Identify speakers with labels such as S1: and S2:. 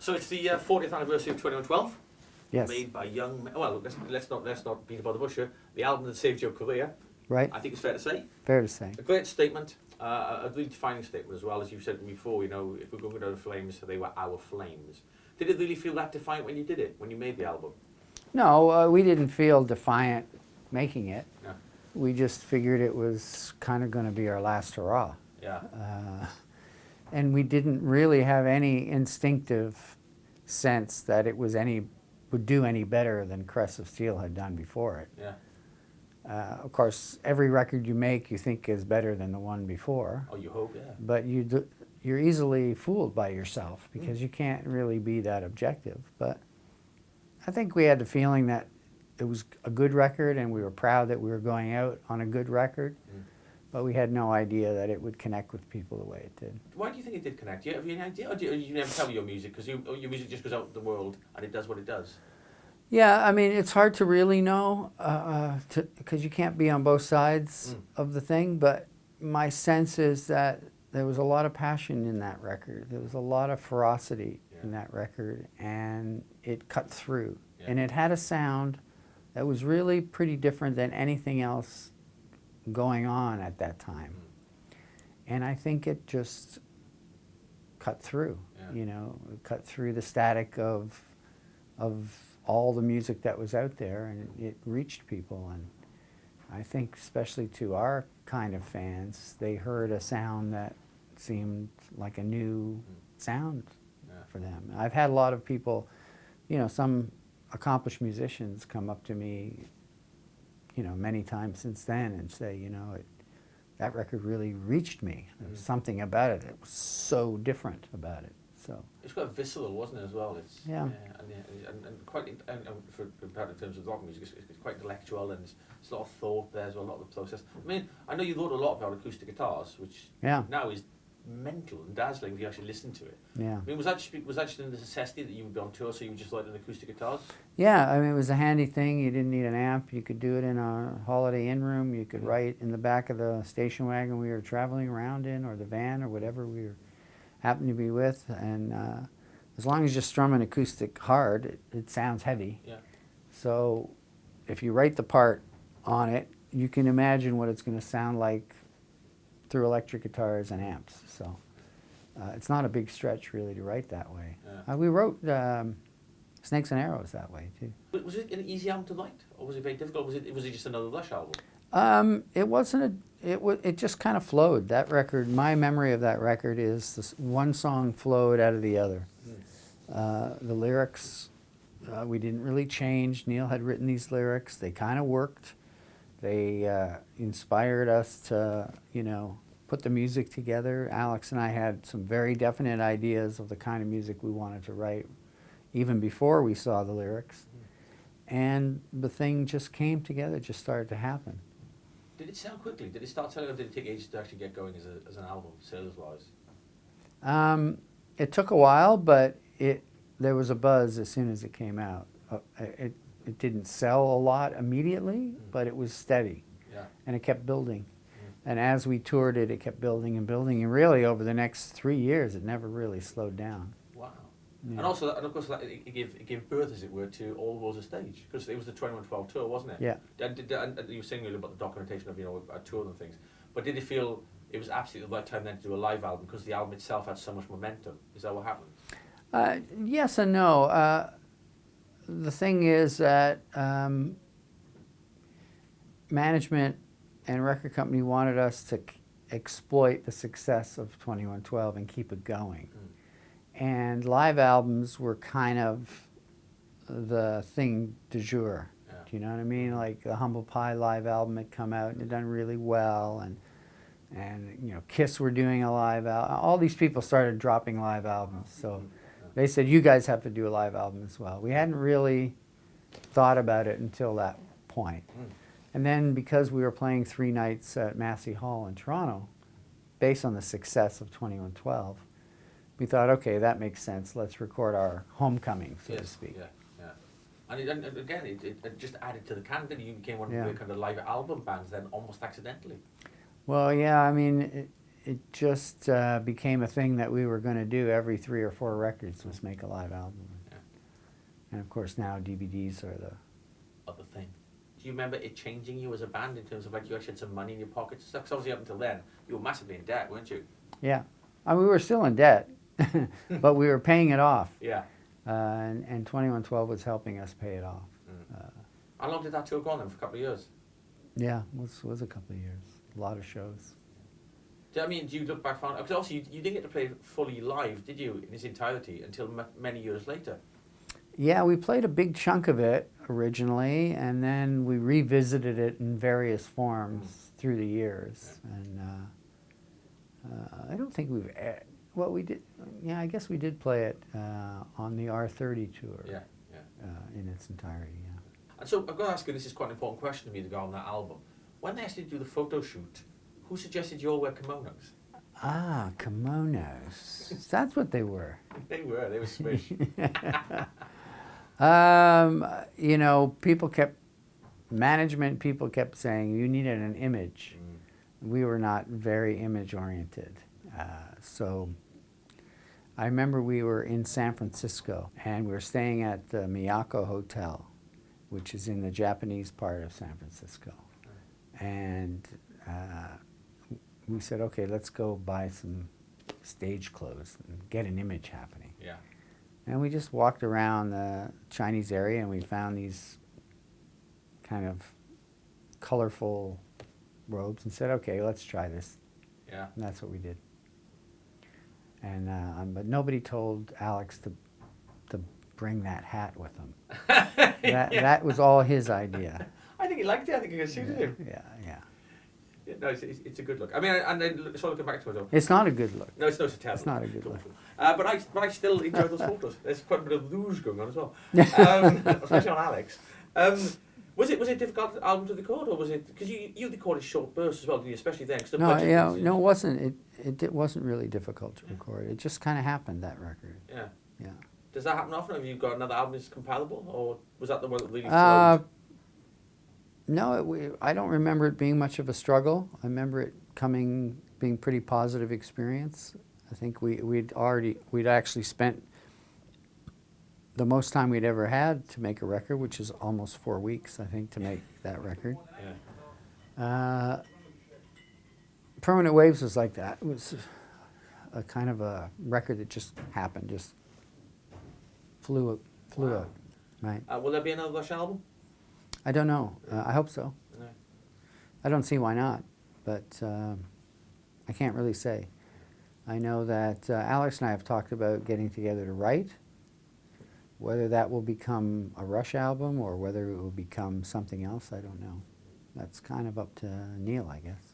S1: So it's the 40th anniversary of 2112.
S2: Yes.
S1: Made by young men. Well, let's not beat about the bush here. The album that saved your career.
S2: Right.
S1: I think it's fair to say.
S2: Fair to say.
S1: A great statement, a really defining statement as well. As you've said before, you know, if we're going down the flames, they were our flames. Did it really feel that defiant when you did it, when you made the album?
S2: No, we didn't feel defiant making it.
S1: Yeah.
S2: We just figured it was kind of going to be our last hurrah.
S1: Yeah.
S2: And we didn't really have any instinctive sense that it was would do any better than Crest of Steel had done before it.
S1: Yeah.
S2: Of course, every record you make you think is better than the one before.
S1: Oh, you hope, yeah.
S2: But you're easily fooled by yourself because you can't really be that objective. But I think we had the feeling that it was a good record and we were proud that we were going out on a good record. But we had no idea that it would connect with people the way it did.
S1: Why do you think it did connect? Have you any idea? Or do you never tell your music? Because your music just goes out in the world and it does what it does.
S2: Yeah, I mean, it's hard to really know because you can't be on both sides of the thing. But my sense is that there was a lot of passion in that record. There was a lot of ferocity in that record, and it cut through. Yeah. And it had a sound that was really pretty different than anything else going on at that time. And I think it just cut through, you know, it cut through the static of all the music that was out there, and it reached people. And I think especially to our kind of fans, they heard a sound that seemed like a new sound for them. I've had a lot of people, you know, some accomplished musicians come up to me, you know, many times since then and say, you know, that record really reached me. There was something about it that was so different about it. So
S1: it's quite visceral, wasn't it, as well? It's,
S2: yeah.
S1: And quite, and for in terms of rock music, it's quite intellectual, and there's a lot of thought there as well, a lot of the process. I mean, I know you wrote a lot about acoustic guitars, which now is mental and dazzling if you actually listen to it.
S2: Yeah.
S1: I mean, was that just a necessity that you would be on tour, so you would just like an acoustic guitars?
S2: Yeah, I mean, it was a handy thing. You didn't need an amp. You could do it in a Holiday Inn room. You could write in the back of the station wagon we were traveling around in, or the van, or whatever we were happened to be with. And as long as you strum an acoustic hard, it sounds heavy.
S1: Yeah.
S2: So if you write the part on it, you can imagine what it's going to sound like through electric guitars and amps. So it's not a big stretch really to write that way. Yeah. We wrote Snakes and Arrows that way too.
S1: But was it an easy album to write, or was it very difficult? Was it just another Rush album?
S2: It wasn't. It just kind of flowed. That record, my memory of that record is this one song flowed out of the other. The lyrics, we didn't really change. Neil had written these lyrics. They kind of worked. They inspired us to, you know, put the music together. Alex and I had some very definite ideas of the kind of music we wanted to write even before we saw the lyrics. And the thing just came together, just started to happen.
S1: Did it sell quickly? Did it start selling, or did it take ages to actually get going as an album, sales-wise?
S2: It took a while, but there was a buzz as soon as it came out. It didn't sell a lot immediately, but it was steady, and it kept building. And as we toured it, it kept building and building, and really over the next 3 years, it never really slowed down.
S1: Wow. Yeah. And also, and of course, it gave birth, as it were, to All World's a Stage, because it was the 2112 tour, wasn't it?
S2: Yeah.
S1: And you were saying earlier about the documentation of, you know, a tour and things, but did it feel it was absolutely the right time then to do a live album because the album itself had so much momentum? Is that what happened?
S2: Yes and no. The thing is that management and record company wanted us to exploit the success of 2112 and keep it going. And live albums were kind of the thing du jour. Yeah. Do you know what I mean? Like the Humble Pie live album had come out and it done really well, and you know, Kiss were doing a live album. All these people started dropping live albums, so they said, you guys have to do a live album as well. We hadn't really thought about it until that point. And then because we were playing 3 nights at Massey Hall in Toronto, based on the success of 2112, we thought, okay, that makes sense. Let's record our homecoming, so to speak.
S1: Yeah, yeah. And again, it just added to the canon. You became one of the kind of live album bands then, almost accidentally.
S2: Well, yeah, I mean, it just became a thing that we were going to do every 3 or 4 records, was make a live album.
S1: Yeah.
S2: And of course now DVDs are the
S1: other thing. Do you remember it changing you as a band in terms of like you actually had some money in your pockets and stuff? 'Cause obviously up until then you were massively in debt, weren't you?
S2: Yeah, I mean, we were still in debt, but we were paying it off.
S1: Yeah.
S2: And 2112 was helping us pay it off.
S1: How long did that tour go on then? For a couple of years?
S2: Yeah, was a couple of years. A lot of shows.
S1: I mean, do you look back on, because obviously you didn't get to play it fully live, did you, in its entirety, until many years later?
S2: Yeah, we played a big chunk of it originally, and then we revisited it in various forms through the years. Yeah. And I don't think we've, well, we did, yeah, I guess we did play it on the R30 tour.
S1: Yeah,
S2: in its entirety, yeah.
S1: And so I've got to ask you, this is quite an important question to me to go on that album. When they asked you to do the photo shoot, who suggested you all wear kimonos?
S2: Ah, kimonos. That's what they were.
S1: They were swish.
S2: You know, management people kept saying you needed an image. We were not very image oriented. So I remember we were in San Francisco and we were staying at the Miyako Hotel, which is in the Japanese part of San Francisco. And we said, okay, let's go buy some stage clothes and get an image happening.
S1: Yeah.
S2: And we just walked around the Chinese area and we found these kind of colorful robes and said, okay, let's try this.
S1: Yeah.
S2: And that's what we did. And but nobody told Alex to bring that hat with him. That was all his idea.
S1: I think he liked it. I think it suited him.
S2: Yeah.
S1: No, it's a good look. I mean, and then so looking back to it.
S2: It's not a good look.
S1: No, it's not a terrible.
S2: It's not a good look.
S1: But I still enjoy those photos. There's quite a bit of luge going on as well, especially on Alex. Was it difficult album to record, or was it because you recorded short bursts as well, didn't you? Especially then.
S2: No, yeah, no, it wasn't. It wasn't really difficult to record. It just kind of happened, that record.
S1: Yeah.
S2: Yeah.
S1: Does that happen often? Have you got another album that's comparable, or was that the one that really flowed?
S2: No, I don't remember it being much of a struggle. I remember it being pretty positive experience. I think we'd actually spent the most time we'd ever had to make a record, which is almost 4 weeks, I think, to make that record.
S1: Yeah.
S2: Permanent Waves was like that. It was a kind of a record that just happened, just flew out, right?
S1: Will there be another Rush album?
S2: I don't know. I hope so.
S1: No.
S2: I don't see why not, but I can't really say. I know that Alex and I have talked about getting together to write. Whether that will become a Rush album or whether it will become something else, I don't know. That's kind of up to Neil, I guess.